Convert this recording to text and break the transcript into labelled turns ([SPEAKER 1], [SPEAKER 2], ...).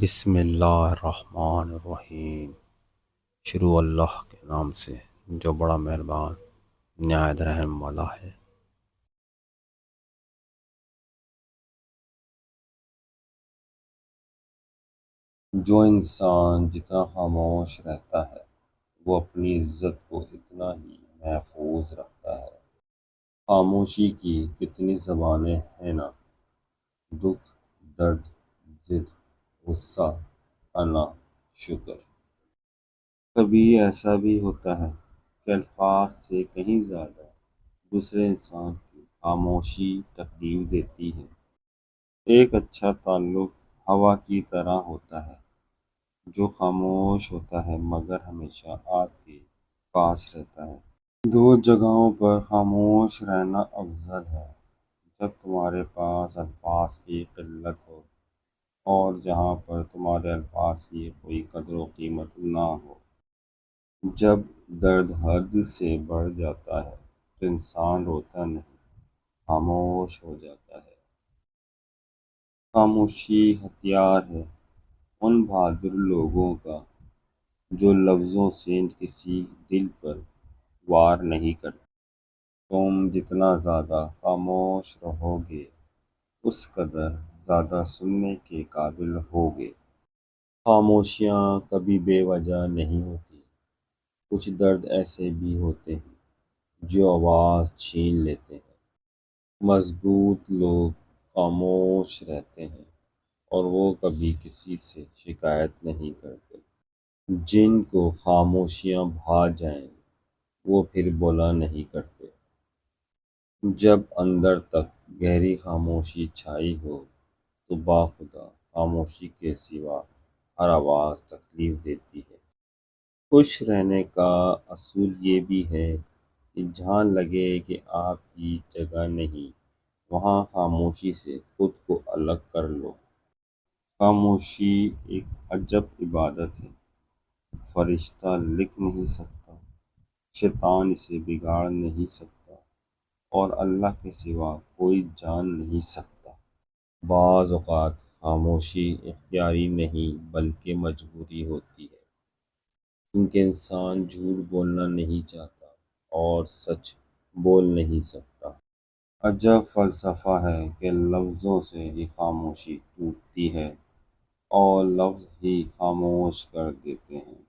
[SPEAKER 1] بسم اللہ الرحمن الرحیم۔ شروع اللہ کے نام سے جو بڑا مہربان نہایت رحم والا ہے۔ جو انسان جتنا خاموش رہتا ہے وہ اپنی عزت کو اتنا ہی محفوظ رکھتا ہے۔ خاموشی کی کتنی زبانیں ہیں نا، دکھ، درد، ضد، غصہ، انا، شکر۔ کبھی ایسا بھی ہوتا ہے کہ الفاظ سے کہیں زیادہ دوسرے انسان کی خاموشی تکلیف دیتی ہے۔ ایک اچھا تعلق ہوا کی طرح ہوتا ہے جو خاموش ہوتا ہے مگر ہمیشہ آپ کے پاس رہتا ہے۔ دو جگہوں پر خاموش رہنا افضل ہے، جب تمہارے پاس الفاظ کی قلت ہو اور جہاں پر تمہارے الفاظ کی کوئی قدر و قیمت نہ ہو۔ جب درد حد سے بڑھ جاتا ہے تو انسان روتا نہیں، خاموش ہو جاتا ہے۔ خاموشی ہتھیار ہے ان بہادر لوگوں کا جو لفظوں سے کسی دل پر وار نہیں کرتے۔ تم جتنا زیادہ خاموش رہو گے اس قدر زیادہ سننے کے قابل ہوگے۔ خاموشیاں کبھی بے وجہ نہیں ہوتی، کچھ درد ایسے بھی ہوتے ہیں جو آواز چھین لیتے ہیں۔ مضبوط لوگ خاموش رہتے ہیں اور وہ کبھی کسی سے شکایت نہیں کرتے۔ جن کو خاموشیاں بھا جائیں وہ پھر بولا نہیں کرتے۔ جب اندر تک گہری خاموشی چھائی ہو تو باخدا خاموشی کے سوا ہر آواز تکلیف دیتی ہے۔ خوش رہنے کا اصول یہ بھی ہے کہ جہاں لگے کہ آپ کی جگہ نہیں وہاں خاموشی سے خود کو الگ کر لو۔ خاموشی ایک عجب عبادت ہے، فرشتہ لکھ نہیں سکتا، شیطان اسے بگاڑ نہیں سکتا اور اللہ کے سوا کوئی جان نہیں سکتا۔ بعض اوقات خاموشی اختیاری نہیں بلکہ مجبوری ہوتی ہے، کیونکہ انسان جھوٹ بولنا نہیں چاہتا اور سچ بول نہیں سکتا۔ عجب فلسفہ ہے کہ لفظوں سے ہی خاموشی ٹوٹتی ہے اور لفظ ہی خاموش کر دیتے ہیں۔